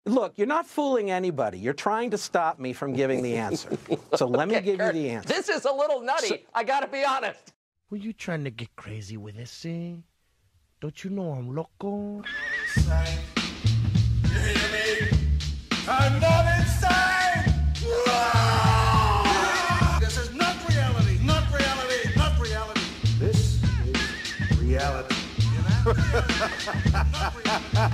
Look, you're not fooling anybody. You're trying to stop me from giving the answer. So let me give you the answer. This is a little nutty. I gotta be honest. Were you trying to get crazy with this, eh? Don't you know I'm loco? I'm not insane! This is not reality, not reality, not reality. This is reality. Not reality.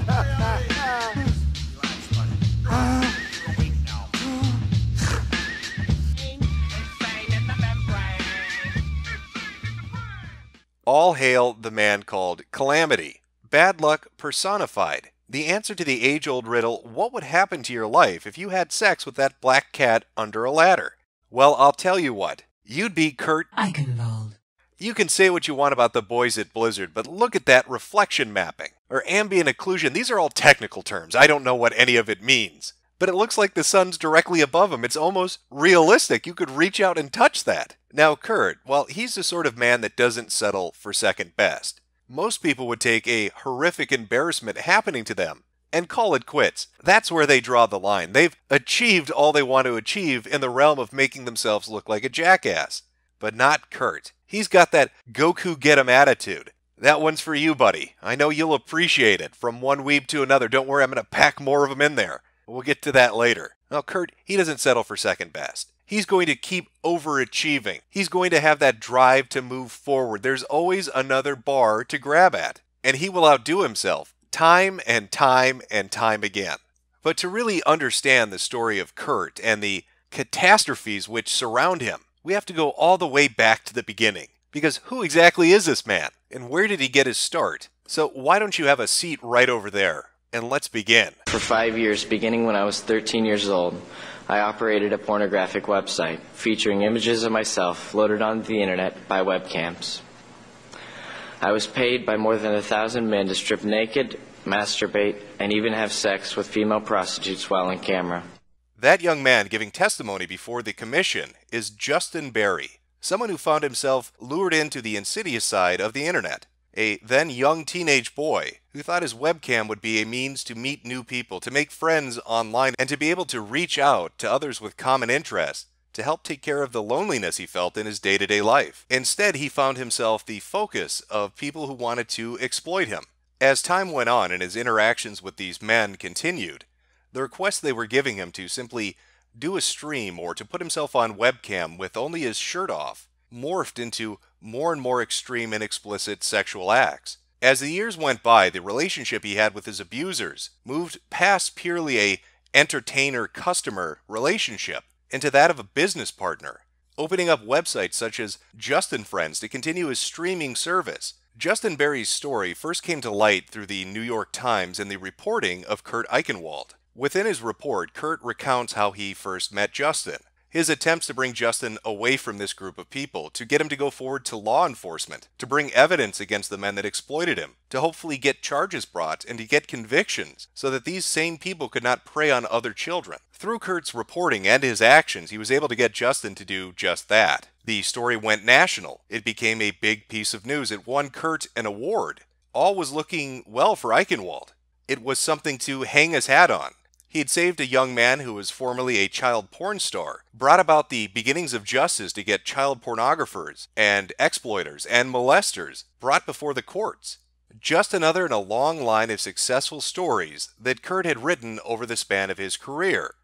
All hail the man called Calamity. Bad luck personified. The answer to the age-old riddle, what would happen to your life if you had sex with that black cat under a ladder? Well, I'll tell you what. You'd be Kurt Eichenwald. You can say what you want about the boys at Blizzard, but look at that reflection mapping, or ambient occlusion. These are all technical terms. I don't know what any of it means. But it looks like the sun's directly above him. It's almost realistic. You could reach out and touch that. Now, Kurt, well, he's the sort of man that doesn't settle for second best. Most people would take a horrific embarrassment happening to them and call it quits. That's where they draw the line. They've achieved all they want to achieve in the realm of making themselves look like a jackass. But not Kurt. He's got that Goku get 'em attitude. That one's for you, buddy. I know you'll appreciate it. From one weeb to another. Don't worry, I'm going to pack more of them in there. We'll get to that later. Now, Kurt, he doesn't settle for second best. He's going to keep overachieving. He's going to have that drive to move forward. There's always another bar to grab at. And he will outdo himself time and time and time again. But to really understand the story of Kurt and the catastrophes which surround him, we have to go all the way back to the beginning. Because who exactly is this man? And where did he get his start? So why don't you have a seat right over there? And let's begin. For 5 years, beginning when I was 13 years old, I operated a pornographic website featuring images of myself loaded onto the internet by webcams. I was paid by more than 1,000 men to strip naked, masturbate, and even have sex with female prostitutes while on camera. That young man giving testimony before the commission is Justin Berry, someone who found himself lured into the insidious side of the internet. A then young teenage boy who thought his webcam would be a means to meet new people, to make friends online, and to be able to reach out to others with common interests to help take care of the loneliness he felt in his day-to-day life. Instead, he found himself the focus of people who wanted to exploit him. As time went on and his interactions with these men continued, the requests they were giving him to simply do a stream or to put himself on webcam with only his shirt off morphed into more and more extreme and explicit sexual acts. As the years went by, the relationship he had with his abusers moved past purely a entertainer-customer relationship into that of a business partner, opening up websites such as Justin Friends to continue his streaming service. Justin Berry's story first came to light through the New York Times and the reporting of Kurt Eichenwald. Within his report, Kurt recounts how he first met Justin, his attempts to bring Justin away from this group of people, to get him to go forward to law enforcement, to bring evidence against the men that exploited him, to hopefully get charges brought and to get convictions so that these same people could not prey on other children. Through Kurt's reporting and his actions, he was able to get Justin to do just that. The story went national. It became a big piece of news. It won Kurt an award. All was looking well for Eichenwald. It was something to hang his hat on. He had saved a young man who was formerly a child porn star, brought about the beginnings of justice to get child pornographers and exploiters and molesters brought before the courts. Just another in a long line of successful stories that Kurt had written over the span of his career.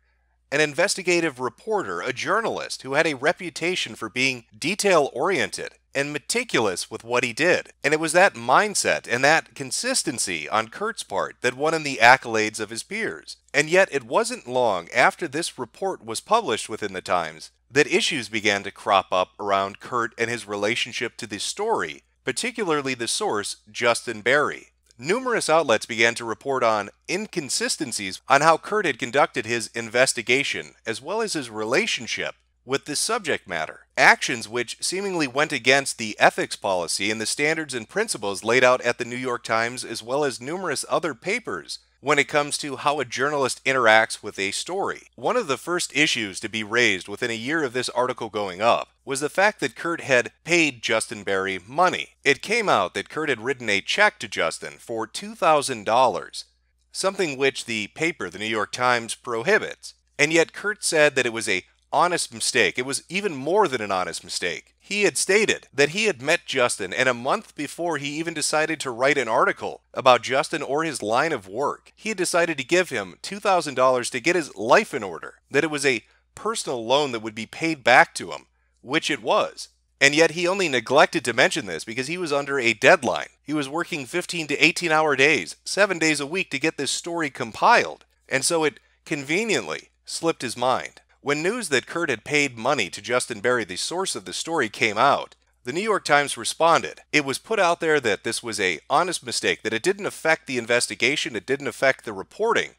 An investigative reporter, a journalist who had a reputation for being detail-oriented and meticulous with what he did. And it was that mindset and that consistency on Kurt's part that won him the accolades of his peers. And yet it wasn't long after this report was published within the Times that issues began to crop up around Kurt and his relationship to the story, particularly the source, Justin Berry. Numerous outlets began to report on inconsistencies on how Kurt had conducted his investigation, as well as his relationship with the subject matter. Actions which seemingly went against the ethics policy and the standards and principles laid out at the New York Times, as well as numerous other papers, when it comes to how a journalist interacts with a story. One of the first issues to be raised within a year of this article going up was the fact that Kurt had paid Justin Berry money. It came out that Kurt had written a check to Justin for $2,000. something which the paper, the New York Times, prohibits. And yet Kurt said that it was a honest mistake. It was even more than an honest mistake. He had stated that he had met Justin, and a month before he even decided to write an article about Justin or his line of work, he had decided to give him $2,000 to get his life in order, that it was a personal loan that would be paid back to him, which it was. And yet he only neglected to mention this because he was under a deadline. He was working 15 to 18-hour days, 7 days a week to get this story compiled, and so it conveniently slipped his mind. When news that Kurt had paid money to Justin Berry, the source of the story, came out, the New York Times responded. It was put out there that this was an honest mistake, that it didn't affect the investigation, it didn't affect the reporting,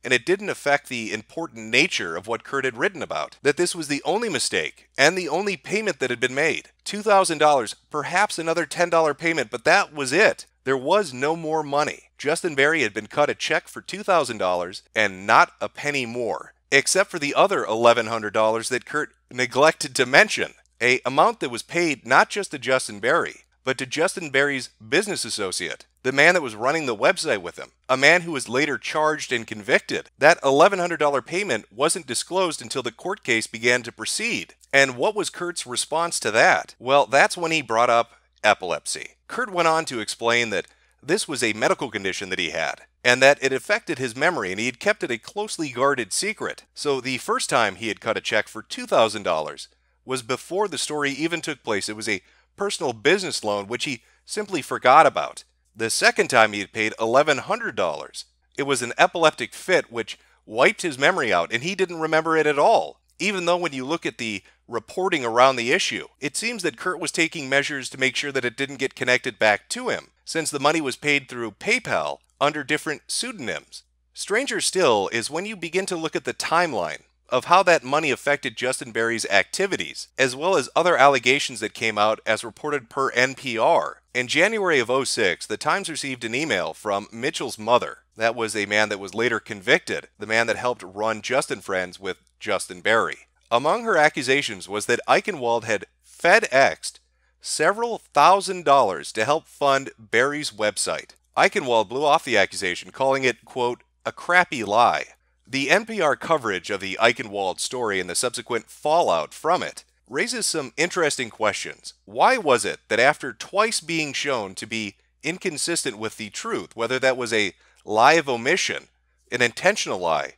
and it didn't affect the important nature of what Kurt had written about. That this was the only mistake and the only payment that had been made. $2,000, perhaps another $10 payment, but that was it. There was no more money. Justin Berry had been cut a check for $2,000 and not a penny more, except for the other $1,100 that Kurt neglected to mention, an amount that was paid not just to Justin Berry, but to Justin Berry's business associate, the man that was running the website with him, a man who was later charged and convicted. That $1,100 payment wasn't disclosed until the court case began to proceed. And what was Kurt's response to that? Well, that's when he brought up epilepsy. Kurt went on to explain that this was a medical condition that he had, and that it affected his memory, and he had kept it a closely guarded secret. So the first time he had cut a check for $2,000 was before the story even took place. It was a personal business loan which he simply forgot about. The second time he had paid $1,100. It was an epileptic fit which wiped his memory out, and he didn't remember it at all. Even though when you look at the reporting around the issue, it seems that Kurt was taking measures to make sure that it didn't get connected back to him, since the money was paid through PayPal under different pseudonyms. Stranger still is when you begin to look at the timeline of how that money affected Justin Berry's activities, as well as other allegations that came out as reported per NPR. In January of 2006, the Times received an email from Mitchell's mother. That was a man that was later convicted, the man that helped run Justin Friends with Justin Berry. Among her accusations was that Eichenwald had FedExed several $1,000s to help fund Berry's website. Eichenwald blew off the accusation, calling it, quote, a crappy lie. The NPR coverage of the Eichenwald story and the subsequent fallout from it raises some interesting questions. Why was it that after twice being shown to be inconsistent with the truth, whether that was a lie of omission, an intentional lie,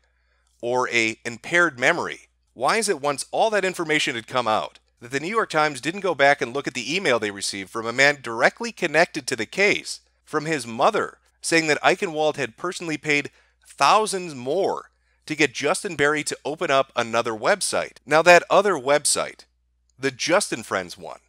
or an impaired memory, why is it once all that information had come out that the New York Times didn't go back and look at the email they received from a man directly connected to the case, from his mother, saying that Eichenwald had personally paid thousands more to get Justin Berry to open up another website? Now that other website, the Justin Friends one,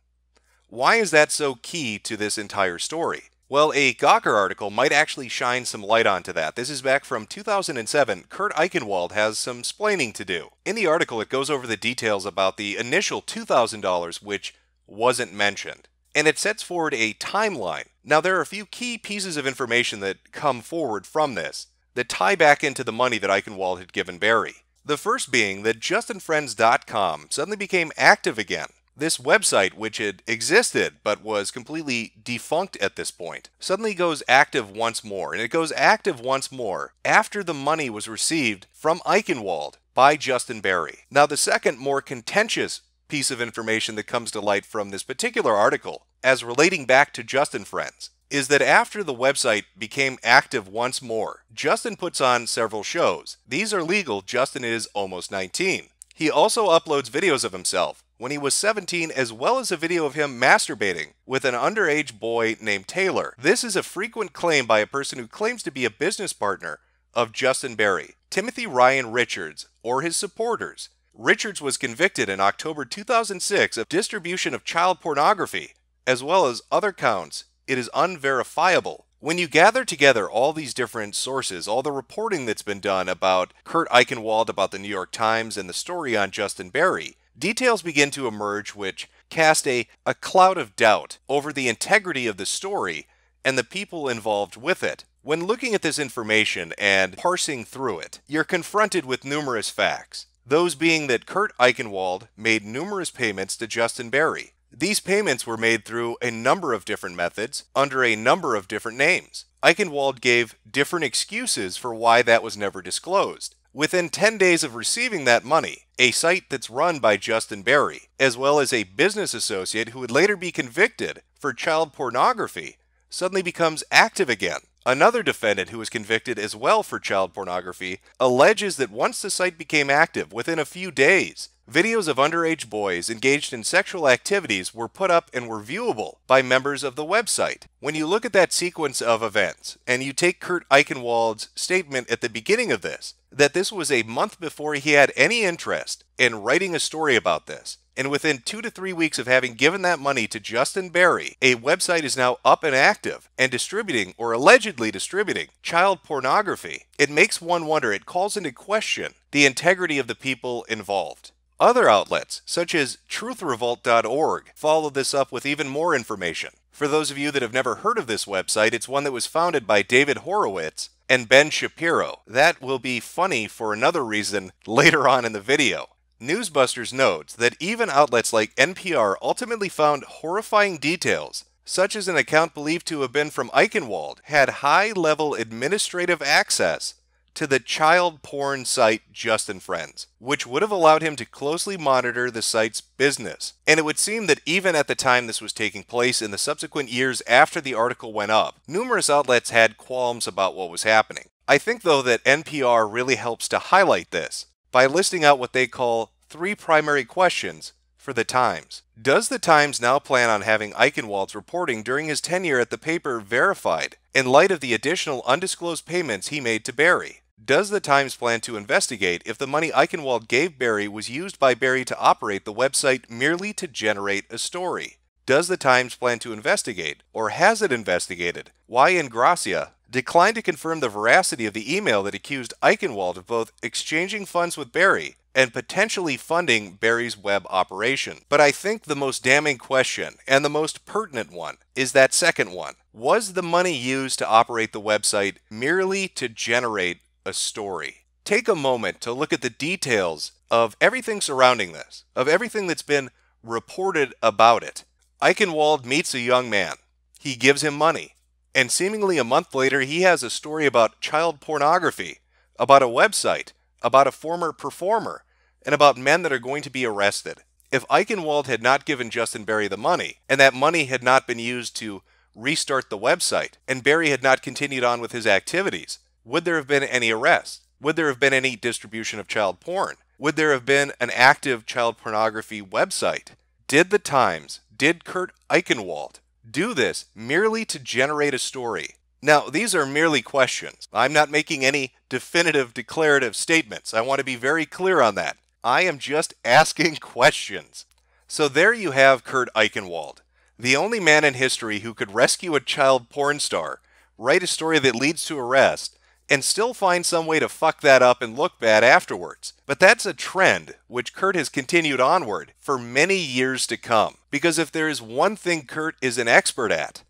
why is that so key to this entire story? Well, a Gawker article might actually shine some light onto that. This is back from 2007. Kurt Eichenwald has some splaining to do. In the article, it goes over the details about the initial $2,000, which wasn't mentioned. And it sets forward a timeline. Now, there are a few key pieces of information that come forward from this that tie back into the money that Eichenwald had given Berry. The first being that JustinFriends.com suddenly became active again. This website, which had existed but was completely defunct at this point, suddenly goes active once more. And it goes active once more after the money was received from Eichenwald by Justin Berry. Now, the second, more contentious piece of information that comes to light from this particular article, as relating back to Justin Friends, is that after the website became active once more, Justin puts on several shows. These are legal. Justin is almost 19. He also uploads videos of himself when he was 17, as well as a video of him masturbating with an underage boy named Taylor. This is a frequent claim by a person who claims to be a business partner of Justin Berry, Timothy Ryan Richards, or his supporters. Richards was convicted in October 2006 of distribution of child pornography, as well as other counts. It is unverifiable. When you gather together all these different sources, all the reporting that's been done about Kurt Eichenwald, about the New York Times, and the story on Justin Berry, details begin to emerge which cast a cloud of doubt over the integrity of the story and the people involved with it. When looking at this information and parsing through it, you're confronted with numerous facts. Those being that Kurt Eichenwald made numerous payments to Justin Berry. These payments were made through a number of different methods, under a number of different names. Eichenwald gave different excuses for why that was never disclosed. Within 10 days of receiving that money, a site that's run by Justin Berry, as well as a business associate who would later be convicted for child pornography, suddenly becomes active again. Another defendant who was convicted as well for child pornography alleges that once the site became active, within a few days, videos of underage boys engaged in sexual activities were put up and were viewable by members of the website. When you look at that sequence of events, and you take Kurt Eichenwald's statement at the beginning of this, that this was a month before he had any interest in writing a story about this, and within 2 to 3 weeks of having given that money to Justin Berry, a website is now up and active and distributing, or allegedly distributing, child pornography, it makes one wonder, it calls into question the integrity of the people involved. Other outlets, such as truthrevolt.org, follow this up with even more information. For those of you that have never heard of this website, it's one that was founded by David Horowitz and Ben Shapiro. That will be funny for another reason later on in the video. Newsbusters notes that even outlets like NPR ultimately found horrifying details, such as an account believed to have been from Eichenwald had high-level administrative access to the child porn site Just and Friends, which would have allowed him to closely monitor the site's business. And it would seem that even at the time this was taking place in the subsequent years after the article went up, numerous outlets had qualms about what was happening. I think, though, that NPR really helps to highlight this by listing out what they call 3 primary questions for the Times. Does the Times now plan on having Eichenwald's reporting during his tenure at the paper verified in light of the additional undisclosed payments he made to Berry? Does the Times plan to investigate if the money Eichenwald gave Berry was used by Berry to operate the website merely to generate a story? Does the Times plan to investigate, or has it investigated, why Ingrassia declined to confirm the veracity of the email that accused Eichenwald of both exchanging funds with Berry and potentially funding Berry's web operation? But I think the most damning question, and the most pertinent one, is that second one. Was the money used to operate the website merely to generate a story? Take a moment to look at the details of everything surrounding this, of everything that's been reported about it. Eichenwald meets a young man. He gives him money. And seemingly a month later, he has a story about child pornography, about a website, about a former performer, and about men that are going to be arrested. If Eichenwald had not given Justin Berry the money, and that money had not been used to restart the website, and Berry had not continued on with his activities, would there have been any arrests? Would there have been any distribution of child porn? Would there have been an active child pornography website? Did the Times, did Kurt Eichenwald do this merely to generate a story? Now, these are merely questions. I'm not making any definitive declarative statements. I want to be very clear on that. I am just asking questions. So there you have Kurt Eichenwald, the only man in history who could rescue a child porn star, write a story that leads to arrest, and still find some way to fuck that up and look bad afterwards. But that's a trend which Kurt has continued onward for many years to come. Because if there is one thing Kurt is an expert at,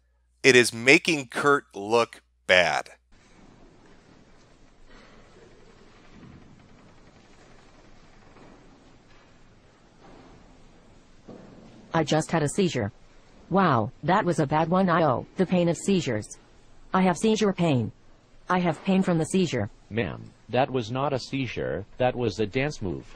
it is making Kurt look bad. I just had a seizure. Wow, that was a bad one. The pain of seizures. I have seizure pain. I have pain from the seizure. Ma'am, that was not a seizure. That was a dance move.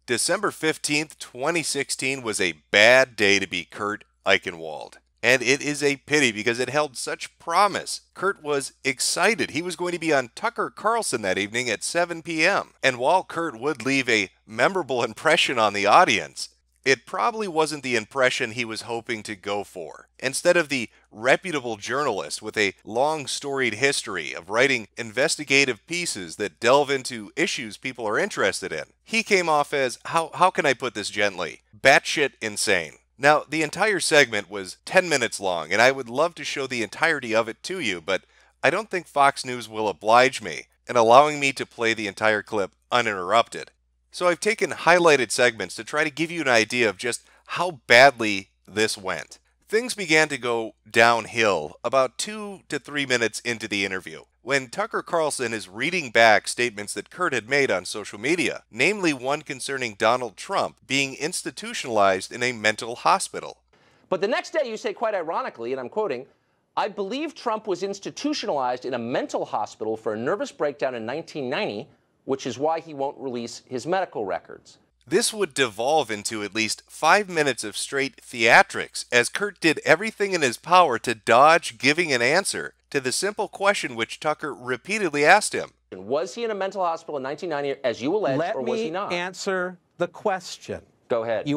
December 15th, 2016 was a bad day to be Kurt Eichenwald. And it is a pity because it held such promise. Kurt was excited. He was going to be on Tucker Carlson that evening at 7 p.m. And while Kurt would leave a memorable impression on the audience, it probably wasn't the impression he was hoping to go for. Instead of the reputable journalist with a long storied history of writing investigative pieces that delve into issues people are interested in, he came off as, how can I put this gently, batshit insane. Now, the entire segment was 10 minutes long, and I would love to show the entirety of it to you, but I don't think Fox News will oblige me in allowing me to play the entire clip uninterrupted. So I've taken highlighted segments to try to give you an idea of just how badly this went. Things began to go downhill about 2 to 3 minutes into the interview, when Tucker Carlson is reading back statements that Kurt had made on social media, namely one concerning Donald Trump being institutionalized in a mental hospital. But the next day you say, quite ironically, and I'm quoting, I believe Trump was institutionalized in a mental hospital for a nervous breakdown in 1990, which is why he won't release his medical records. This would devolve into at least 5 minutes of straight theatrics, as Kurt did everything in his power to dodge giving an answer to the simple question which Tucker repeatedly asked him. Was he in a mental hospital in 1990, as you allege, or was he not? Let me answer the question. Go ahead.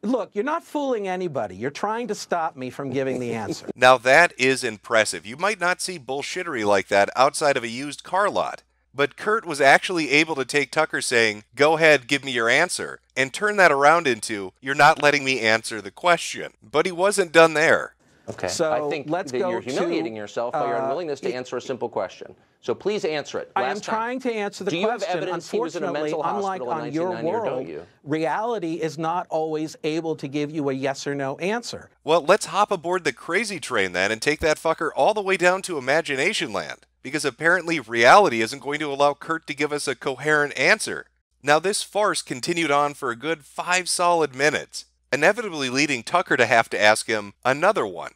Look, you're not fooling anybody. You're trying to stop me from giving the answer. Now that is impressive. You might not see bullshittery like that outside of a used car lot. But Kurt was actually able to take Tucker saying, go ahead, give me your answer, and turn that around into, you're not letting me answer the question. But he wasn't done there. Okay. So I think let's that go you're humiliating to, yourself by your unwillingness to answer a simple question. So please answer it. I am trying to answer the question. Do you have evidence he was in a mental unlike hospital in on your 1990, or don't world, you? reality is not always able to give you a yes or no answer. Well, let's hop aboard the crazy train then and take that fucker all the way down to imagination land. Because apparently reality isn't going to allow Kurt to give us a coherent answer. Now this farce continued on for a good 5 solid minutes, inevitably leading Tucker to have to ask him another one.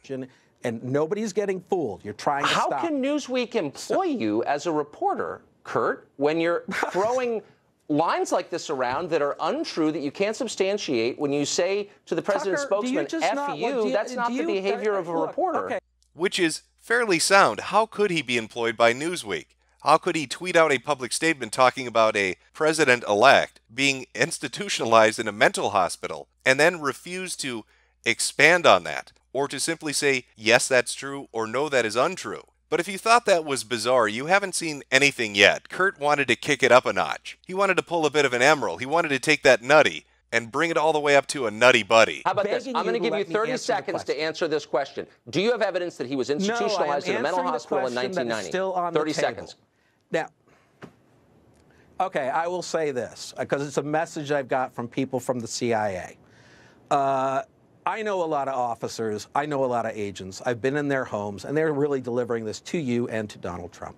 And nobody's getting fooled. You're trying to stop. How can Newsweek employ you as a reporter, Kurt, when you're throwing lines like this around that are untrue, that you can't substantiate, when you say to the president's spokesman, F you, that's not the behavior of a reporter. Okay. Which is fairly sound. How could he be employed by Newsweek? How could he tweet out a public statement talking about a president-elect being institutionalized in a mental hospital and then refuse to expand on that, or to simply say, yes, that's true, or no, that is untrue? But if you thought that was bizarre, you haven't seen anything yet. Kurt wanted to kick it up a notch. He wanted to pull a bit of an Emerald. He wanted to take that nutty and bring it all the way up to a nutty buddy. How about this? I'm going to give you 30 seconds to answer this question. Do you have evidence that he was institutionalized in a mental hospital in 1990? Still on 30 the table. seconds. Now, okay, I will say this, because it's a message I've got from people from the CIA. I know a lot of officers. I know a lot of agents. I've been in their homes, and they're really delivering this to you and to Donald Trump.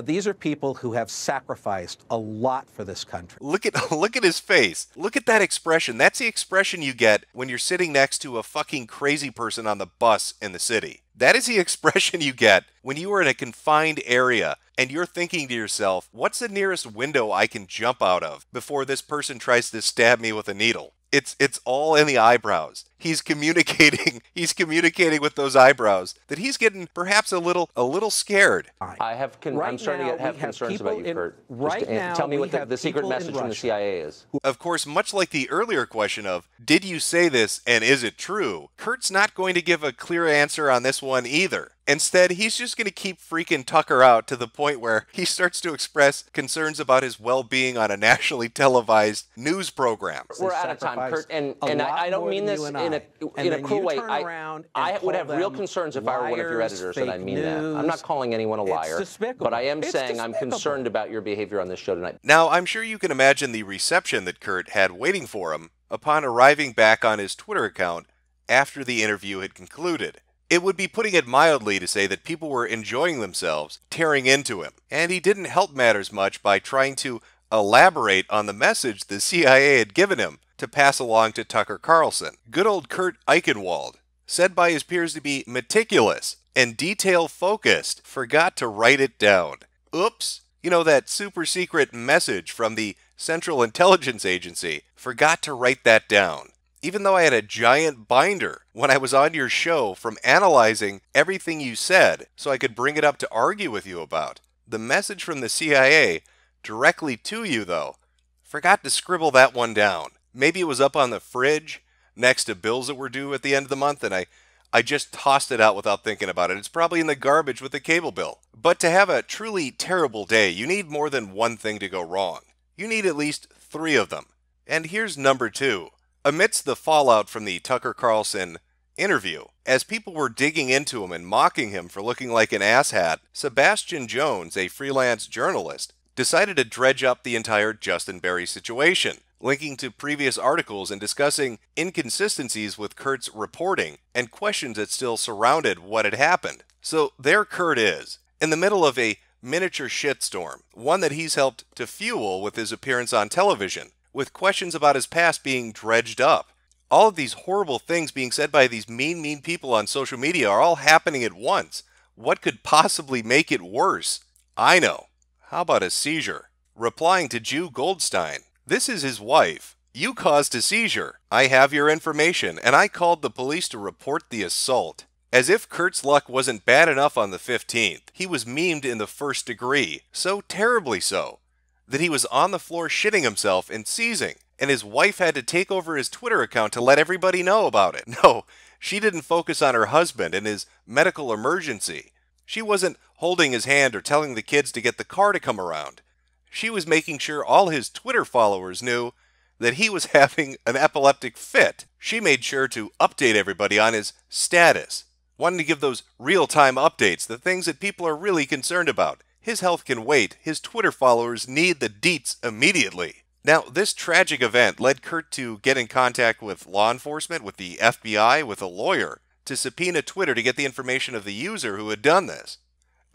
These are people who have sacrificed a lot for this country. Look at his face. Look at that expression. That's the expression you get when you're sitting next to a fucking crazy person on the bus in the city. That is the expression you get when you are in a confined area and you're thinking to yourself, what's the nearest window I can jump out of before this person tries to stab me with a needle? It's all in the eyebrows. He's communicating with those eyebrows that he's getting perhaps a little scared. I'm starting to have concerns about you, Kurt. Right now, tell me what the secret message from the CIA is. Of course, much like the earlier question of, did you say this and is it true? Kurt's not going to give a clear answer on this one either. Instead, he's just going to keep freaking Tucker out to the point where he starts to express concerns about his well-being on a nationally televised news program. We're out of time, Kurt, and I don't mean this in a cruel way. I would have real concerns if I were one of your editors, and I mean that. I'm not calling anyone a liar, but I am saying I'm concerned about your behavior on this show tonight. Now, I'm sure you can imagine the reception that Kurt had waiting for him upon arriving back on his Twitter account after the interview had concluded. It would be putting it mildly to say that people were enjoying themselves, tearing into him, and he didn't help matters much by trying to elaborate on the message the CIA had given him to pass along to Tucker Carlson. Good old Kurt Eichenwald, said by his peers to be meticulous and detail-focused, forgot to write it down. Oops. You know, that super secret message from the Central Intelligence Agency, forgot to write that down. Even though I had a giant binder when I was on your show from analyzing everything you said so I could bring it up to argue with you about. The message from the CIA directly to you, though, forgot to scribble that one down. Maybe it was up on the fridge next to bills that were due at the end of the month, and I just tossed it out without thinking about it. It's probably in the garbage with the cable bill. But to have a truly terrible day, you need more than one thing to go wrong. You need at least 3 of them. And here's number 2. Amidst the fallout from the Tucker Carlson interview, as people were digging into him and mocking him for looking like an asshat, Sebastian Jones, a freelance journalist, decided to dredge up the entire Justin Berry situation, linking to previous articles and discussing inconsistencies with Kurt's reporting and questions that still surrounded what had happened. So there Kurt is, in the middle of a miniature shitstorm, one that he's helped to fuel with his appearance on television, with questions about his past being dredged up. All of these horrible things being said by these mean people on social media are all happening at once. What could possibly make it worse? I know. How about a seizure? Replying to Jew Goldstein. This is his wife. You caused a seizure. I have your information, and I called the police to report the assault. As if Kurt's luck wasn't bad enough on the 15th, he was memed in the first degree, so terribly so, that he was on the floor shitting himself and seizing, and his wife had to take over his Twitter account to let everybody know about it. No, she didn't focus on her husband and his medical emergency. She wasn't holding his hand or telling the kids to get the car to come around. She was making sure all his Twitter followers knew that he was having an epileptic fit. She made sure to update everybody on his status, wanting to give those real-time updates, the things that people are really concerned about. His health can wait. His Twitter followers need the deets immediately. Now, this tragic event led Kurt to get in contact with law enforcement, with the FBI, with a lawyer, to subpoena Twitter to get the information of the user who had done this.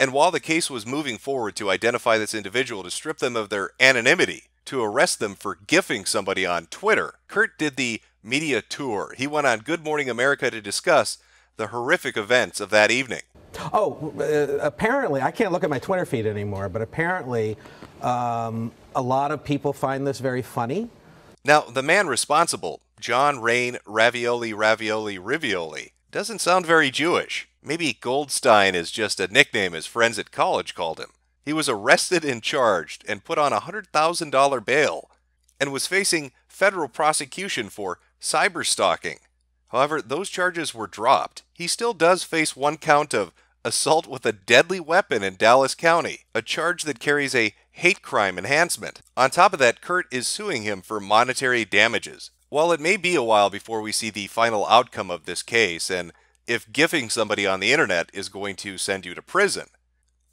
And while the case was moving forward to identify this individual, to strip them of their anonymity, to arrest them for gifting somebody on Twitter, Kurt did the media tour. He went on Good Morning America to discuss the horrific events of that evening. Oh, apparently, I can't look at my Twitter feed anymore, but apparently a lot of people find this very funny. Now, the man responsible, John Rain Ravioli, doesn't sound very Jewish. Maybe Goldstein is just a nickname his friends at college called him. He was arrested and charged and put on a $100,000 bail and was facing federal prosecution for cyberstalking. However, those charges were dropped. He still does face one count of assault with a deadly weapon in Dallas County, a charge that carries a hate crime enhancement. On top of that, Kurt is suing him for monetary damages. While it may be a while before we see the final outcome of this case, and if gifting somebody on the internet is going to send you to prison,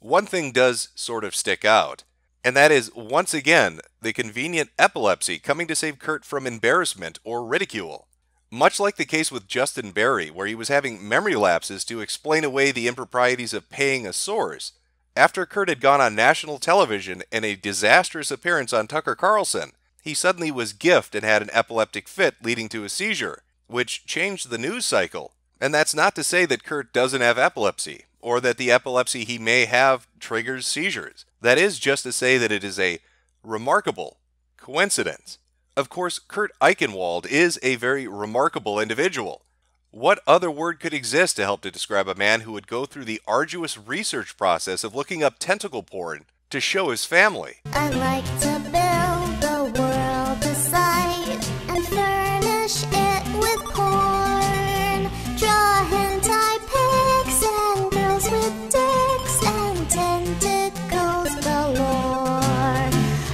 one thing does sort of stick out, and that is, once again, the convenient epilepsy coming to save Kurt from embarrassment or ridicule. Much like the case with Justin Berry, where he was having memory lapses to explain away the improprieties of paying a source, after Kurt had gone on national television in a disastrous appearance on Tucker Carlson, he suddenly was gifted and had an epileptic fit leading to a seizure, which changed the news cycle. And that's not to say that Kurt doesn't have epilepsy, or that the epilepsy he may have triggers seizures. That is just to say that it is a remarkable coincidence. Of course, Kurt Eichenwald is a very remarkable individual. What other word could exist to help to describe a man who would go through the arduous research process of looking up tentacle porn to show his family? I like to build the world a site and furnish it with porn. Draw hentai pics and girls with dicks and tentacles galore.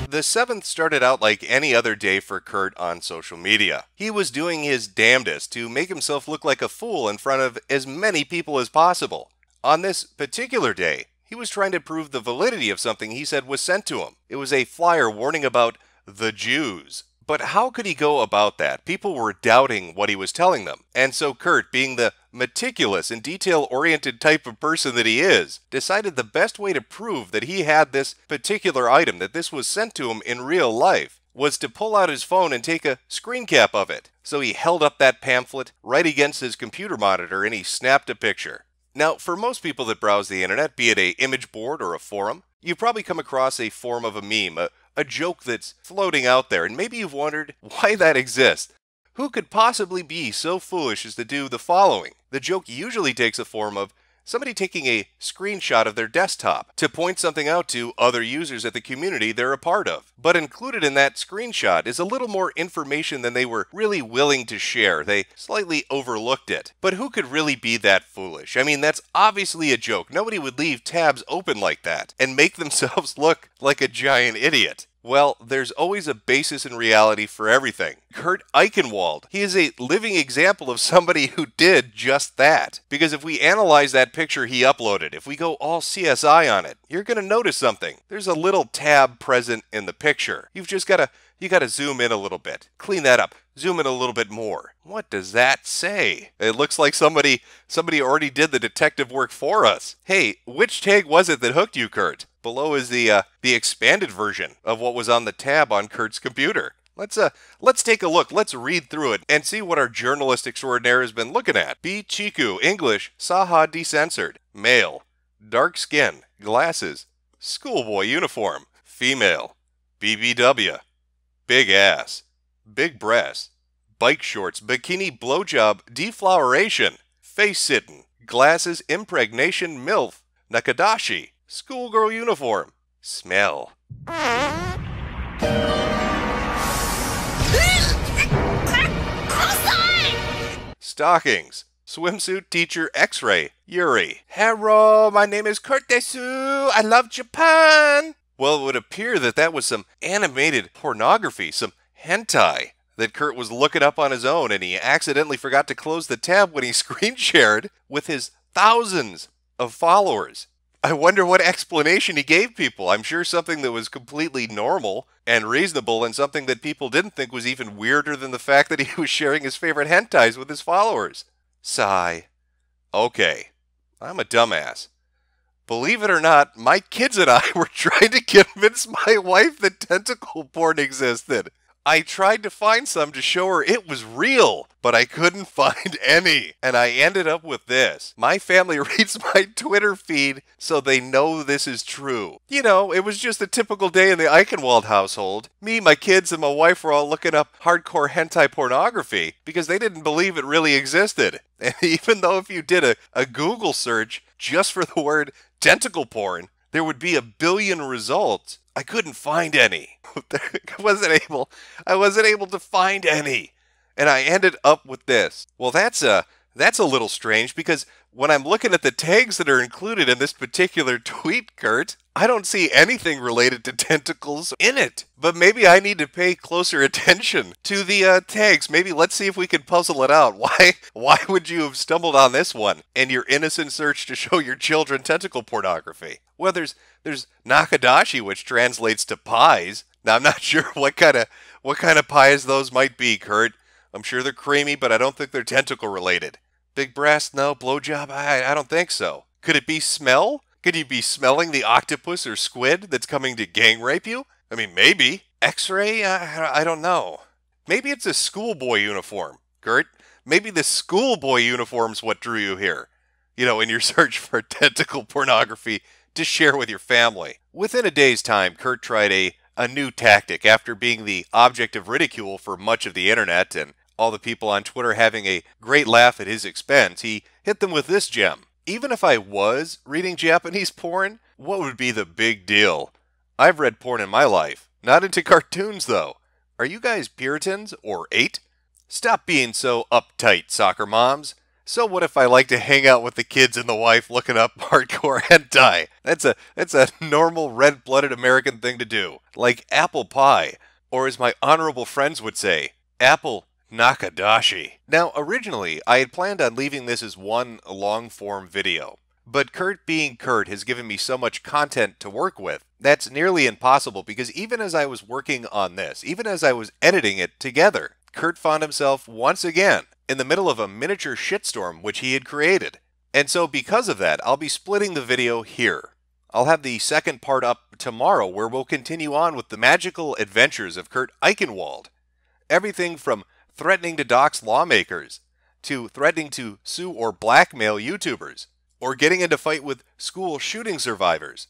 The 7th started out like any other day for Kurt on social media. He was doing his damnedest to make himself look like a fool in front of as many people as possible. On this particular day, he was trying to prove the validity of something he said was sent to him. It was a flyer warning about the Jews. But how could he go about that? People were doubting what he was telling them. And so Kurt, being the meticulous and detail-oriented type of person that he is, decided the best way to prove that he had this particular item, that this was sent to him in real life, was to pull out his phone and take a screen cap of it. So he held up that pamphlet right against his computer monitor and he snapped a picture. Now, for most people that browse the internet, be it an image board or a forum, you've probably come across a form of a meme, a joke that's floating out there, and maybe you've wondered why that exists. Who could possibly be so foolish as to do the following? The joke usually takes a form of somebody taking a screenshot of their desktop to point something out to other users at the community they're a part of. But included in that screenshot is a little more information than they were really willing to share. They slightly overlooked it. But who could really be that foolish? I mean, that's obviously a joke. Nobody would leave tabs open like that and make themselves look like a giant idiot. Well, there's always a basis in reality for everything. Kurt Eichenwald, he is a living example of somebody who did just that. Because if we analyze that picture he uploaded, if we go all CSI on it, you're going to notice something. There's a little tab present in the picture. You've just got to zoom in a little bit. Clean that up. Zoom in a little bit more. What does that say? It looks like somebody already did the detective work for us. Hey, which tag was it that hooked you, Kurt? Below is the expanded version of what was on the tab on Kurt's computer. Let's take a look. Let's read through it and see what our journalist extraordinaire has been looking at. B. Chiku, English, Saha decensored. Male, dark skin, glasses, schoolboy uniform. Female, BBW, big ass, big breasts, bike shorts, bikini blowjob, defloweration, face sitting, glasses, impregnation, MILF, Nakadashi, schoolgirl uniform, smell. Stockings, swimsuit teacher X-ray, Yuri. Hello, my name is Kurt Desu. I love Japan. Well, it would appear that that was some animated pornography, some hentai, that Kurt was looking up on his own, and he accidentally forgot to close the tab when he screen shared with his thousands of followers. I wonder what explanation he gave people. I'm sure something that was completely normal and reasonable, and something that people didn't think was even weirder than the fact that he was sharing his favorite hentais with his followers. Sigh. Okay, I'm a dumbass. Believe it or not, my kids and I were trying to convince my wife that tentacle porn existed. I tried to find some to show her it was real, but I couldn't find any. And I ended up with this. My family reads my Twitter feed, so they know this is true. You know, it was just a typical day in the Eichenwald household. Me, my kids, and my wife were all looking up hardcore hentai pornography because they didn't believe it really existed. And even though if you did a Google search just for the word tentacle porn, there would be 1 billion results. I couldn't find any. I wasn't able to find any. And I ended up with this. Well, that's a little strange, because when I'm looking at the tags that are included in this particular tweet, Kurt, I don't see anything related to tentacles in it. But maybe I need to pay closer attention to the tags. Maybe let's see if we can puzzle it out. Why would you have stumbled on this one in your innocent search to show your children tentacle pornography? Well, there's Nakadashi, which translates to pies. Now, I'm not sure what kind of pies those might be, Kurt. I'm sure they're creamy, but I don't think they're tentacle related. Big breast, no. Blowjob, I don't think so. Could it be smell? Could you be smelling the octopus or squid that's coming to gang rape you? I mean, maybe. X-ray? I don't know. Maybe it's a schoolboy uniform, Kurt. Maybe the schoolboy uniform's what drew you here. You know, in your search for tentacle pornography to share with your family. Within a day's time, Kurt tried a new tactic after being the object of ridicule for much of the internet and all the people on Twitter having a great laugh at his expense. He hit them with this gem. Even if I was reading Japanese porn, what would be the big deal? I've read porn in my life. Not into cartoons, though. Are you guys Puritans or 8? Stop being so uptight, soccer moms. So what if I like to hang out with the kids and the wife looking up hardcore hentai? That's a normal red-blooded American thing to do. Like apple pie. Or as my honorable friends would say, apple Nakadashi. Now, originally, I had planned on leaving this as one long-form video. But Kurt being Kurt has given me so much content to work with, that's nearly impossible, because even as I was working on this, even as I was editing it together, Kurt found himself once again in the middle of a miniature shitstorm which he had created. And so because of that, I'll be splitting the video here. I'll have the second part up tomorrow, where we'll continue on with the magical adventures of Kurt Eichenwald. Everything from threatening to dox lawmakers, to threatening to sue or blackmail YouTubers, or getting into fight with school shooting survivors.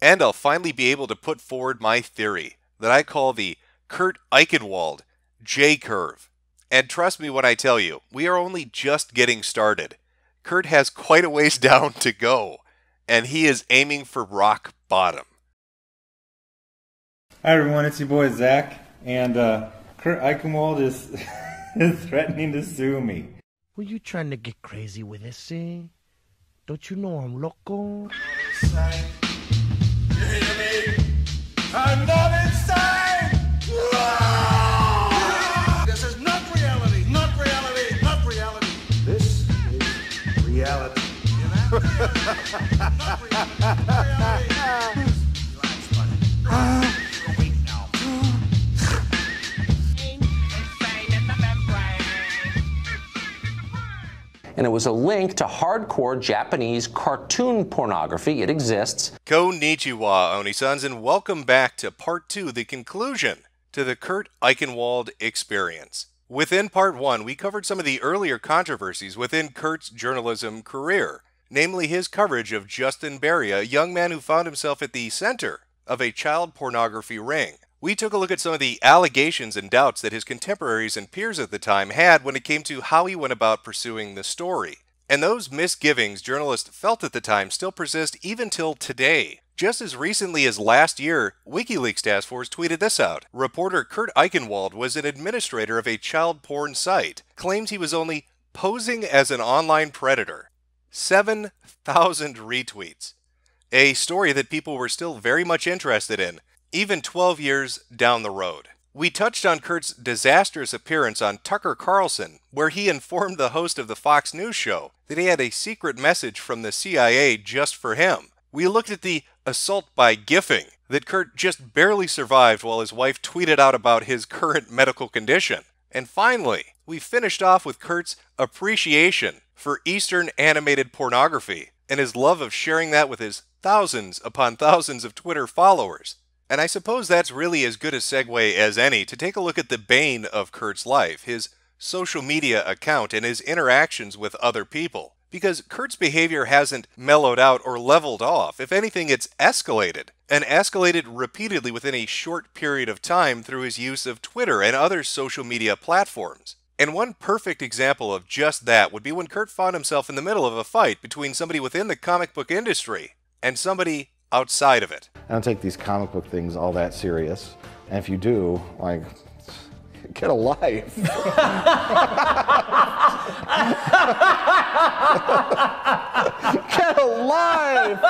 And I'll finally be able to put forward my theory that I call the Kurt Eichenwald J-curve. And trust me when I tell you, we are only just getting started. Kurt has quite a ways down to go, and he is aiming for rock bottom. Hi everyone, it's your boy Zach, and Kurt Eichenwald is threatening to sue me. Were you trying to get crazy with this, eh? Don't you know I'm loco? I'm not insane! This is not reality, not reality, not reality. This is reality. Not reality. And it was a link to hardcore Japanese cartoon pornography. It exists. Konnichiwa, Oni-sons, and welcome back to part 2, the conclusion to the Kurt Eichenwald Experience. Within Part 1, we covered some of the earlier controversies within Kurt's journalism career, namely his coverage of Justin Berry, a young man who found himself at the center of a child pornography ring. We took a look at some of the allegations and doubts that his contemporaries and peers at the time had when it came to how he went about pursuing the story. And those misgivings journalists felt at the time still persist even till today. Just as recently as last year, WikiLeaks Task Force tweeted this out. Reporter Kurt Eichenwald was an administrator of a child porn site, claims he was only posing as an online predator. 7,000 retweets. A story that people were still very much interested in, even 12 years down the road. We touched on Kurt's disastrous appearance on Tucker Carlson, where he informed the host of the Fox News show that he had a secret message from the CIA just for him. We looked at the assault by gifting that Kurt just barely survived while his wife tweeted out about his current medical condition. And finally, we finished off with Kurt's appreciation for Eastern animated pornography and his love of sharing that with his thousands upon thousands of Twitter followers. And I suppose that's really as good a segue as any to take a look at the bane of Kurt's life, his social media account and his interactions with other people. Because Kurt's behavior hasn't mellowed out or leveled off. If anything, it's escalated, and escalated repeatedly within a short period of time through his use of Twitter and other social media platforms. And one perfect example of just that would be when Kurt found himself in the middle of a fight between somebody within the comic book industry and somebody outside of it. I don't take these comic book things all that serious. And if you do, like, get a life. Get a life!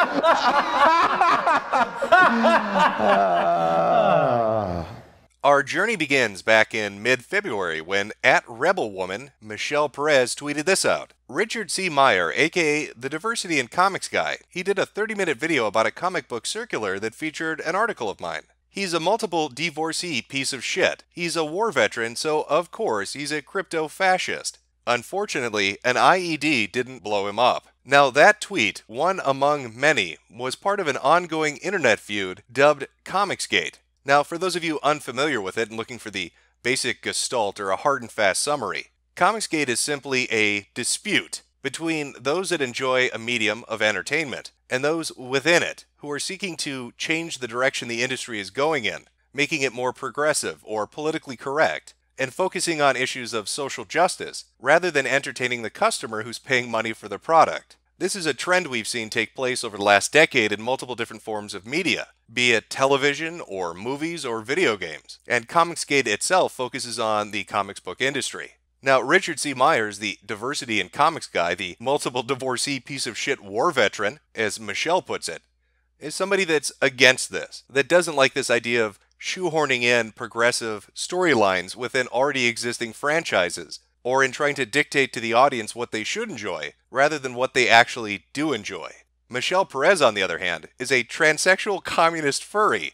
Our journey begins back in mid-February when @RebelWoman Michelle Perez tweeted this out. Richard C. Meyer, aka the Diversity in Comics guy, he did a 30-minute video about a comic book circular that featured an article of mine. He's a multiple divorcee piece of shit. He's a war veteran, so of course he's a crypto-fascist. Unfortunately, an IED didn't blow him up. Now that tweet, one among many, was part of an ongoing internet feud dubbed Comicsgate. Now, for those of you unfamiliar with it and looking for the basic gestalt or a hard and fast summary, Comicsgate is simply a dispute between those that enjoy a medium of entertainment and those within it who are seeking to change the direction the industry is going in, making it more progressive or politically correct, and focusing on issues of social justice rather than entertaining the customer who's paying money for the product. This is a trend we've seen take place over the last decade in multiple different forms of media, be it television or movies or video games, and Comicsgate itself focuses on the comics book industry. Now, Richard C. Myers, the diversity in comics guy, the multiple divorcee piece of shit war veteran, as Michelle puts it, is somebody that's against this, that doesn't like this idea of shoehorning in progressive storylines within already existing franchises, or in trying to dictate to the audience what they should enjoy, rather than what they actually do enjoy. Michelle Perez, on the other hand, is a transsexual communist furry.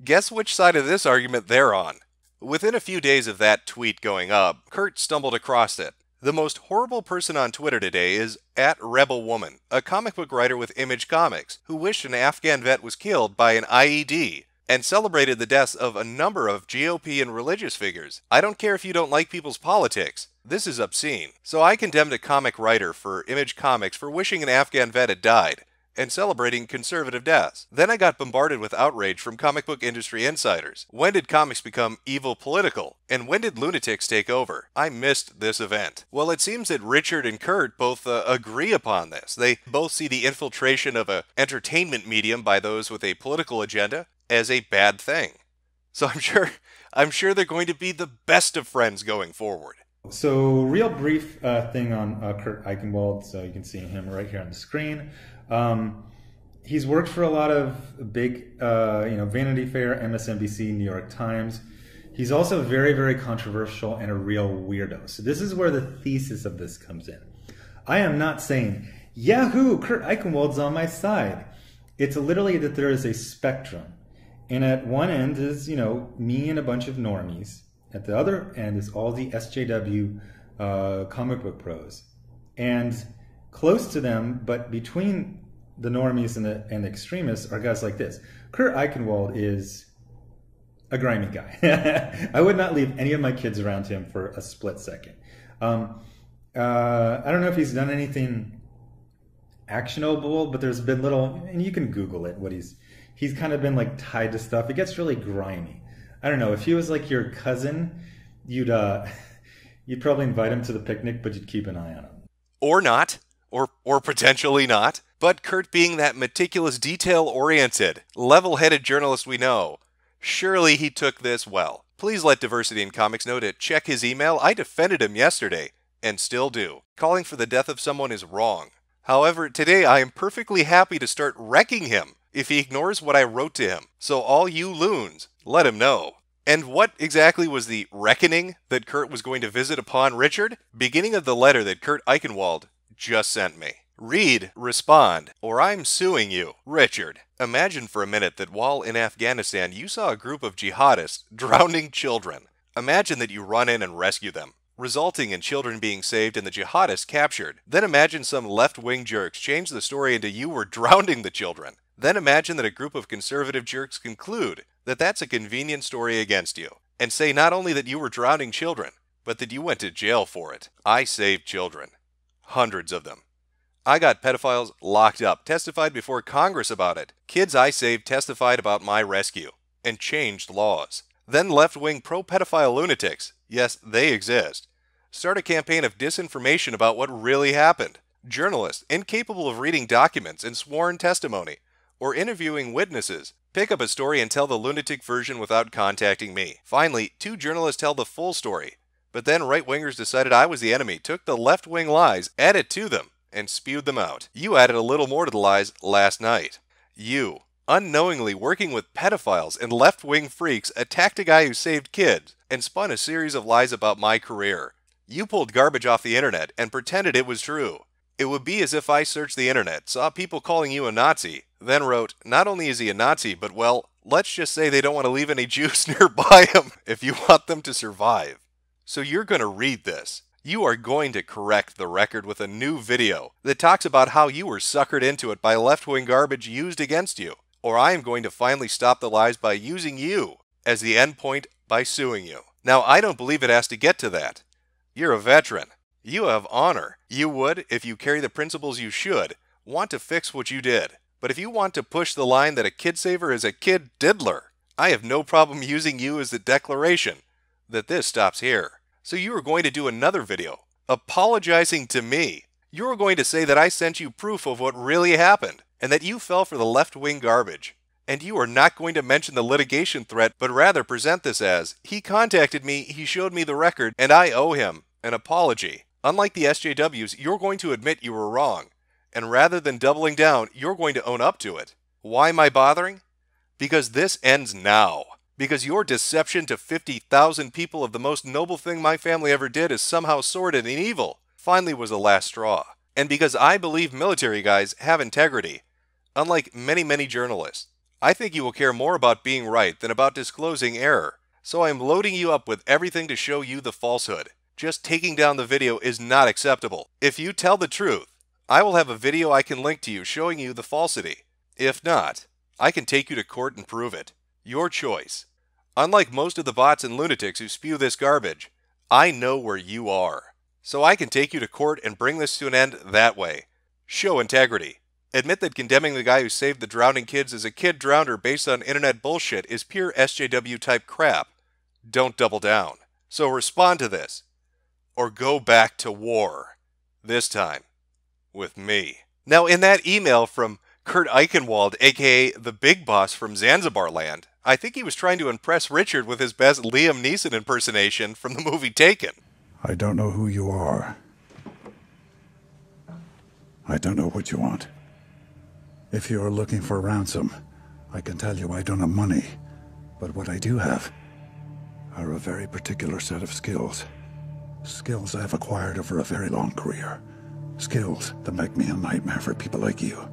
Guess which side of this argument they're on? Within a few days of that tweet going up, Kurt stumbled across it. The most horrible person on Twitter today is @RebelWoman, a comic book writer with Image Comics, who wished an Afghan vet was killed by an IED, and celebrated the deaths of a number of GOP and religious figures. I don't care if you don't like people's politics. This is obscene. So I condemned a comic writer for Image Comics for wishing an Afghan vet had died, and celebrating conservative deaths. Then I got bombarded with outrage from comic book industry insiders. When did comics become evil political? And when did lunatics take over? I missed this event. Well, it seems that Richard and Kurt both agree upon this. They both see the infiltration of an entertainment medium by those with a political agenda as a bad thing. So I'm sure they're going to be the best of friends going forward. So, real brief thing on Kurt Eichenwald. So you can see him right here on the screen. He's worked for a lot of big, Vanity Fair, MSNBC, New York Times. He's also very, very controversial and a real weirdo. So this is where the thesis of this comes in. I am not saying, Yahoo, Kurt Eichenwald's on my side. It's literally that there is a spectrum. And at one end is, me and a bunch of normies. At the other end is all the SJW comic book pros. And close to them, but between the normies and the extremists, are guys like this. Kurt Eichenwald is a grimy guy. I would not leave any of my kids around him for a split second. I don't know if he's done anything actionable, but there's been little, and you can Google it, what he's kind of been like tied to stuff. It gets really grimy. I don't know, if he was like your cousin, you'd probably invite him to the picnic, but you'd keep an eye on him. Or not, or potentially not. But Kurt, being that meticulous, detail-oriented, level-headed journalist we know, surely he took this well. Please let Diversity in Comics know to check his email. I defended him yesterday, and still do. Calling for the death of someone is wrong. However, today I am perfectly happy to start wrecking him if he ignores what I wrote to him. So all you loons, let him know. And what exactly was the reckoning that Kurt was going to visit upon Richard? Beginning of the letter that Kurt Eichenwald just sent me. Read, respond, or I'm suing you. Richard, imagine for a minute that while in Afghanistan you saw a group of jihadists drowning children. Imagine that you run in and rescue them, resulting in children being saved and the jihadists captured. Then imagine some left-wing jerks change the story into you were drowning the children. Then imagine that a group of conservative jerks conclude that that's a convenient story against you, and say not only that you were drowning children, but that you went to jail for it. I saved children. Hundreds of them. I got pedophiles locked up, testified before Congress about it. Kids I saved testified about my rescue, and changed laws. Then left-wing pro-pedophile lunatics, yes, they exist, start a campaign of disinformation about what really happened. Journalists, incapable of reading documents and sworn testimony, or interviewing witnesses, pick up a story and tell the lunatic version without contacting me. Finally, 2 journalists tell the full story, but then right-wingers decided I was the enemy, took the left-wing lies, added to them, and spewed them out. You added a little more to the lies last night. You, unknowingly working with pedophiles and left-wing freaks, attacked a guy who saved kids, and spun a series of lies about my career. You pulled garbage off the internet and pretended it was true. It would be as if I searched the internet, saw people calling you a Nazi, then wrote, not only is he a Nazi, but well, let's just say they don't want to leave any Jews nearby him if you want them to survive. So you're going to read this. You are going to correct the record with a new video that talks about how you were suckered into it by left-wing garbage used against you. Or I am going to finally stop the lies by using you as the endpoint by suing you. Now, I don't believe it has to get to that. You're a veteran. You have honor. You would, if you carry the principles you should, want to fix what you did. But if you want to push the line that a kid saver is a kid diddler, I have no problem using you as the declaration that this stops here. So you are going to do another video, apologizing to me. You are going to say that I sent you proof of what really happened, and that you fell for the left-wing garbage. And you are not going to mention the litigation threat, but rather present this as, he contacted me, he showed me the record, and I owe him an apology. Unlike the SJWs, you're going to admit you were wrong. And rather than doubling down, you're going to own up to it. Why am I bothering? Because this ends now. Because your deception to 50,000 people of the most noble thing my family ever did is somehow sordid and evil finally was the last straw. And because I believe military guys have integrity, unlike many journalists, I think you will care more about being right than about disclosing error. So I am loading you up with everything to show you the falsehood. Just taking down the video is not acceptable. If you tell the truth, I will have a video I can link to you showing you the falsity. If not, I can take you to court and prove it. Your choice. Unlike most of the bots and lunatics who spew this garbage, I know where you are. So I can take you to court and bring this to an end that way. Show integrity. Admit that condemning the guy who saved the drowning kids as a kid drowner based on internet bullshit is pure SJW type crap. Don't double down. So respond to this. Or go back to war. This time, with me. Now in that email from Kurt Eichenwald, aka the big boss from Zanzibar land, I think he was trying to impress Richard with his best Liam Neeson impersonation from the movie Taken. I don't know who you are. I don't know what you want. If you are looking for ransom, I can tell you I don't have money. But what I do have are a very particular set of skills. Skills I've acquired over a very long career. Skills that make me a nightmare for people like you.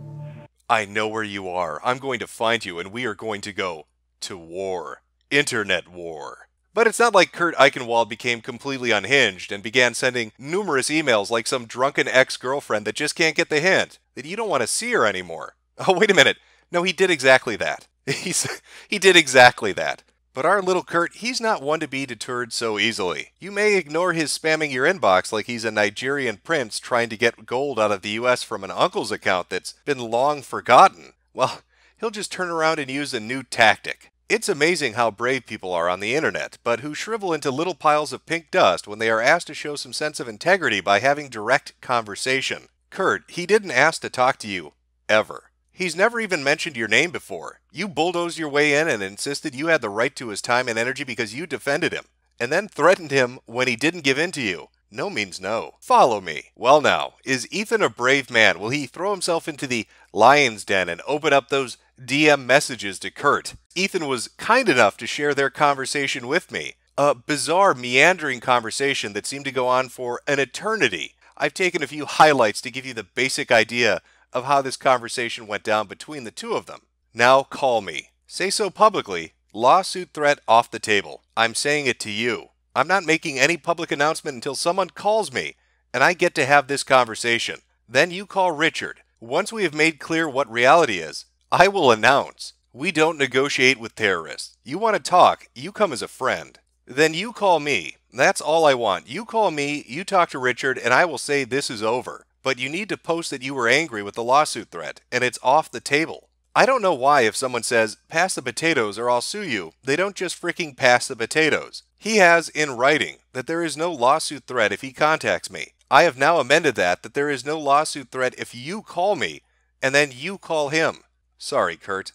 I know where you are. I'm going to find you and we are going to go to war. Internet war. But it's not like Kurt Eichenwald became completely unhinged and began sending numerous emails like some drunken ex-girlfriend that just can't get the hint that you don't want to see her anymore. Oh, wait a minute. No, he did exactly that. He did exactly that. But our little Kurt, he's not one to be deterred so easily. You may ignore his spamming your inbox like he's a Nigerian prince trying to get gold out of the US from an uncle's account that's been long forgotten. Well, he'll just turn around and use a new tactic. It's amazing how brave people are on the internet, but who shrivel into little piles of pink dust when they are asked to show some sense of integrity by having direct conversation. Kurt, he didn't ask to talk to you, ever. He's never even mentioned your name before. You bulldozed your way in and insisted you had the right to his time and energy because you defended him, and then threatened him when he didn't give in to you. No means no. Follow me. Well now, is Ethan a brave man? Will he throw himself into the lion's den and open up those DM messages to Kurt? Ethan was kind enough to share their conversation with me. A bizarre, meandering conversation that seemed to go on for an eternity. I've taken a few highlights to give you the basic idea of how this conversation went down between the two of them. Now call me. Say so publicly. Lawsuit threat off the table. I'm saying it to you. I'm not making any public announcement until someone calls me, and I get to have this conversation. Then you call Richard. Once we have made clear what reality is, I will announce. We don't negotiate with terrorists. You want to talk, you come as a friend. Then you call me. That's all I want. You call me, you talk to Richard, and I will say this is over. But you need to post that you were angry with the lawsuit threat, and it's off the table. I don't know why if someone says, pass the potatoes or I'll sue you, they don't just freaking pass the potatoes. He has in writing that there is no lawsuit threat if he contacts me. I have now amended that there is no lawsuit threat if you call me, and then you call him. Sorry, Kurt.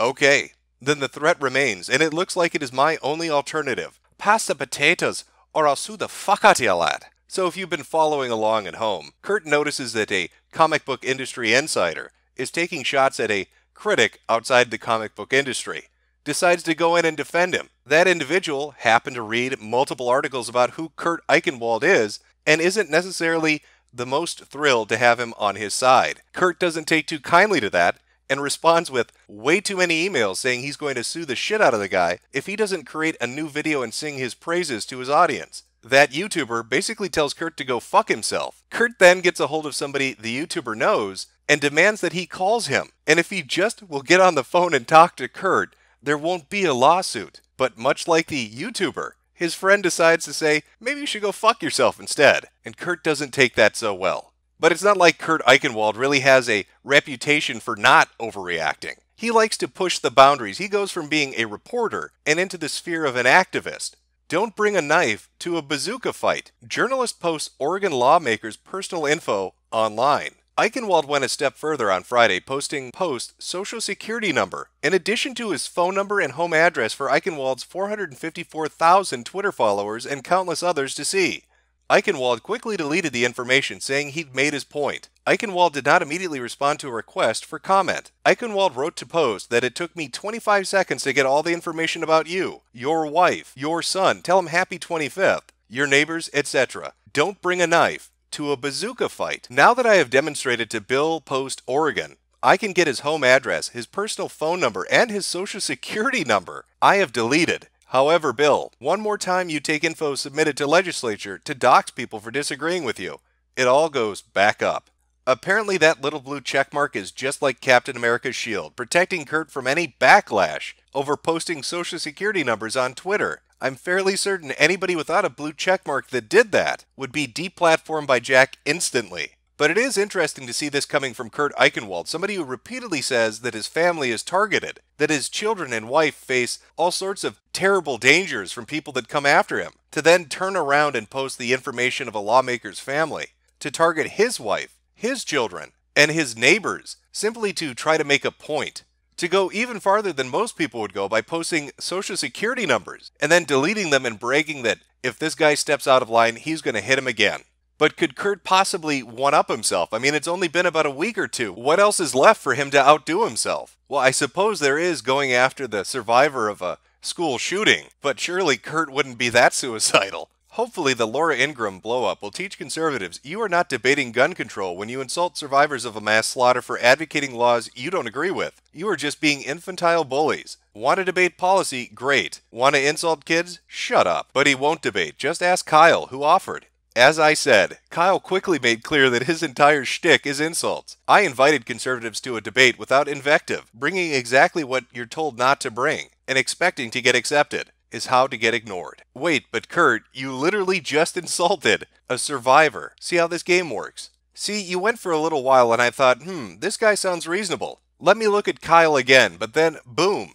Okay, then the threat remains, and it looks like it is my only alternative. Pass the potatoes or I'll sue the fuck out of you, lad. So if you've been following along at home, Kurt notices that a comic book industry insider is taking shots at a critic outside the comic book industry. Decides to go in and defend him. That individual happened to read multiple articles about who Kurt Eichenwald is and isn't necessarily the most thrilled to have him on his side. Kurt doesn't take too kindly to that and responds with way too many emails saying he's going to sue the shit out of the guy if he doesn't create a new video and sing his praises to his audience. That YouTuber basically tells Kurt to go fuck himself. Kurt then gets a hold of somebody the YouTuber knows and demands that he calls him. And if he just will get on the phone and talk to Kurt, there won't be a lawsuit. But much like the YouTuber, his friend decides to say, maybe you should go fuck yourself instead. And Kurt doesn't take that so well. But it's not like Kurt Eichenwald really has a reputation for not overreacting. He likes to push the boundaries. He goes from being a reporter and into the sphere of an activist. Don't bring a knife to a bazooka fight. Journalist posts Oregon lawmakers' personal info online. Eichenwald went a step further on Friday, posting Social Security number, in addition to his phone number and home address for Eichenwald's 454,000 Twitter followers and countless others to see. Eichenwald quickly deleted the information, saying he'd made his point. Eichenwald did not immediately respond to a request for comment. Eichenwald wrote to Post that it took me 25 seconds to get all the information about you, your wife, your son, tell him happy 25th, your neighbors, etc. Don't bring a knife to a bazooka fight. Now that I have demonstrated to Bill Post Oregon, I can get his home address, his personal phone number, and his social security number. I have deleted. However, Bill, one more time you take info submitted to legislature to dox people for disagreeing with you, it all goes back up. Apparently that little blue checkmark is just like Captain America's shield, protecting Kurt from any backlash over posting social security numbers on Twitter. I'm fairly certain anybody without a blue checkmark that did that would be deplatformed by Jack instantly. But it is interesting to see this coming from Kurt Eichenwald, somebody who repeatedly says that his family is targeted, that his children and wife face all sorts of terrible dangers from people that come after him, to then turn around and post the information of a lawmaker's family, to target his wife, his children, and his neighbors, simply to try to make a point. To go even farther than most people would go by posting social security numbers, and then deleting them and bragging that if this guy steps out of line, he's going to hit him again. But could Kurt possibly one-up himself? I mean, it's only been about a week or two. What else is left for him to outdo himself? Well, I suppose there is going after the survivor of a school shooting, but surely Kurt wouldn't be that suicidal. Hopefully the Laura Ingraham blow-up will teach conservatives you are not debating gun control when you insult survivors of a mass slaughter for advocating laws you don't agree with. You are just being infantile bullies. Want to debate policy? Great. Want to insult kids? Shut up. But he won't debate. Just ask Kyle, who offered. As I said, Kyle quickly made clear that his entire shtick is insults. I invited conservatives to a debate without invective, bringing exactly what you're told not to bring. and expecting to get accepted is how to get ignored. Wait, but Kurt, you literally just insulted a survivor. See how this game works? See, you went for a little while and I thought, this guy sounds reasonable. Let me look at Kyle again, but then, boom,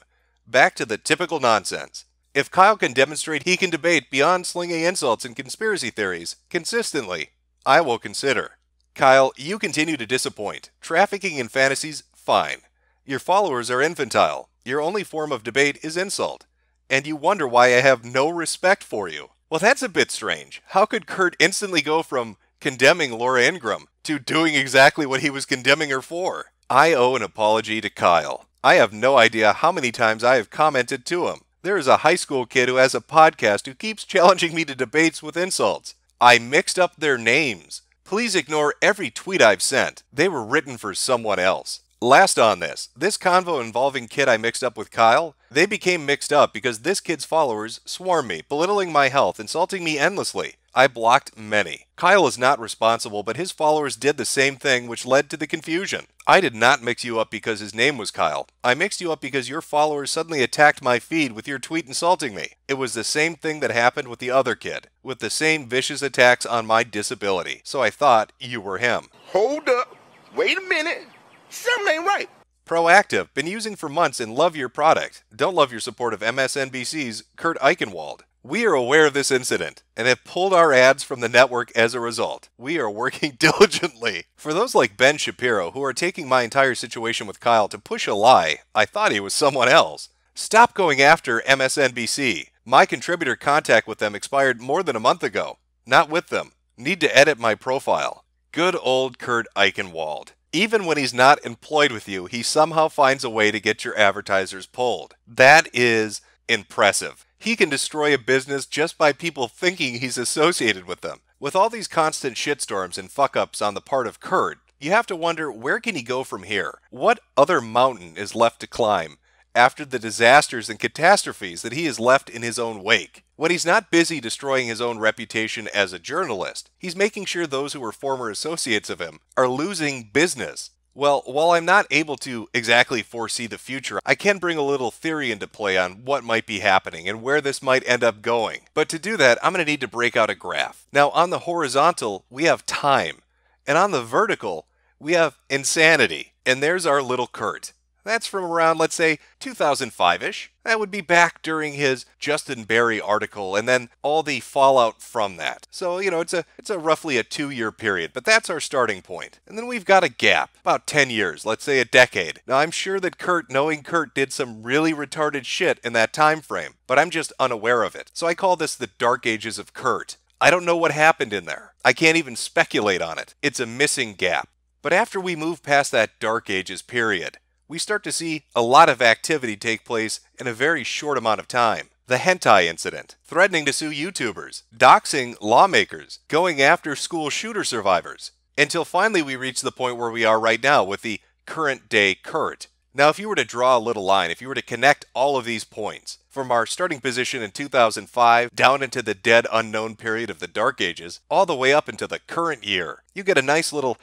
back to the typical nonsense. If Kyle can demonstrate he can debate beyond slinging insults and conspiracy theories consistently, I will consider. Kyle, you continue to disappoint. Trafficking in fantasies, fine. Your followers are infantile. Your only form of debate is insult. And you wonder why I have no respect for you. Well, that's a bit strange. How could Kurt instantly go from condemning Laura Ingraham to doing exactly what he was condemning her for? I owe an apology to Kyle. I have no idea how many times I have commented to him. There is a high school kid who has a podcast who keeps challenging me to debates with insults. I mixed up their names. Please ignore every tweet I've sent. They were written for someone else. Last on this convo involving kid I mixed up with Kyle, they became mixed up because this kid's followers swarmed me, belittling my health, insulting me endlessly. I blocked many. Kyle is not responsible, but his followers did the same thing, which led to the confusion. I did not mix you up because his name was Kyle. I mixed you up because your followers suddenly attacked my feed with your tweet insulting me. It was the same thing that happened with the other kid, with the same vicious attacks on my disability. So I thought you were him. Hold up. Wait a minute. Something ain't right. Proactive, been using for months and love your product. Don't love your support of MSNBC's Kurt Eichenwald. We are aware of this incident and have pulled our ads from the network as a result. We are working diligently. For those like Ben Shapiro who are taking my entire situation with Kyle to push a lie, I thought he was someone else. Stop going after MSNBC. My contributor contact with them expired more than a month ago. Not with them. Need to edit my profile. Good old Kurt Eichenwald. Even when he's not employed with you, he somehow finds a way to get your advertisers pulled. That is impressive. He can destroy a business just by people thinking he's associated with them. With all these constant shitstorms and fuck-ups on the part of Kurt, you have to wonder, where can he go from here? What other mountain is left to climb after the disasters and catastrophes that he has left in his own wake? When he's not busy destroying his own reputation as a journalist, he's making sure those who were former associates of him are losing business. Well, while I'm not able to exactly foresee the future, I can bring a little theory into play on what might be happening and where this might end up going. But to do that, I'm going to need to break out a graph. Now, on the horizontal, we have time. And on the vertical, we have insanity. And there's our little Kurt. That's from around, let's say, 2005-ish. That would be back during his Justin Berry article and then all the fallout from that. So, it's a roughly a 2-year period, but that's our starting point. And then we've got a gap, about 10 years, let's say a decade. Now, I'm sure that knowing Kurt did some really retarded shit in that time frame, but I'm just unaware of it. So I call this the Dark Ages of Kurt. I don't know what happened in there. I can't even speculate on it. It's a missing gap. But after we move past that Dark Ages period, we start to see a lot of activity take place in a very short amount of time. The hentai incident, threatening to sue YouTubers, doxing lawmakers, going after school shooter survivors, until finally we reach the point where we are right now with the current day Kurt. Now, if you were to draw a little line, if you were to connect all of these points, from our starting position in 2005 down into the dead unknown period of the Dark Ages, all the way up into the current year, you get a nice little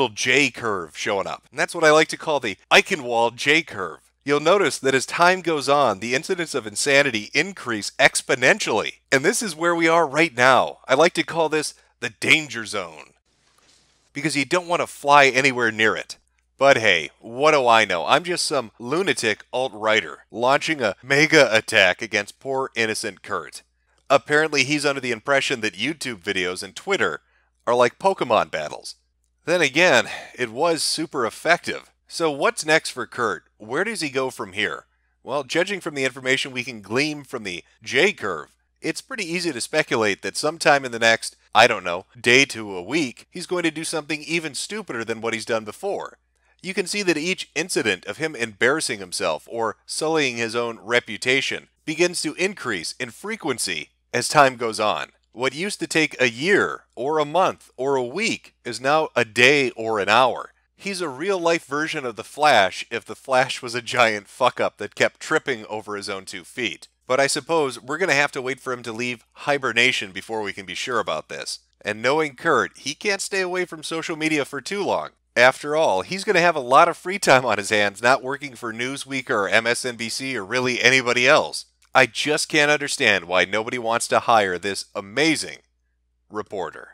J-curve showing up. And that's what I like to call the Eichenwald J-curve. You'll notice that as time goes on, the incidents of insanity increase exponentially. And this is where we are right now. I like to call this the danger zone, because you don't want to fly anywhere near it. But hey, what do I know? I'm just some lunatic alt-righter launching a mega attack against poor innocent Kurt. Apparently he's under the impression that YouTube videos and Twitter are like Pokemon battles. Then again, it was super effective. So what's next for Kurt? Where does he go from here? Well, judging from the information we can glean from the J-curve, it's pretty easy to speculate that sometime in the next, day to a week, he's going to do something even stupider than what he's done before. You can see that each incident of him embarrassing himself or sullying his own reputation begins to increase in frequency as time goes on. What used to take a year or a month or a week is now a day or an hour. He's a real-life version of the Flash if the Flash was a giant fuck-up that kept tripping over his own 2 feet. But I suppose we're going to have to wait for him to leave hibernation before we can be sure about this. And knowing Kurt, he can't stay away from social media for too long. After all, he's going to have a lot of free time on his hands not working for Newsweek or MSNBC or really anybody else. I just can't understand why nobody wants to hire this amazing reporter.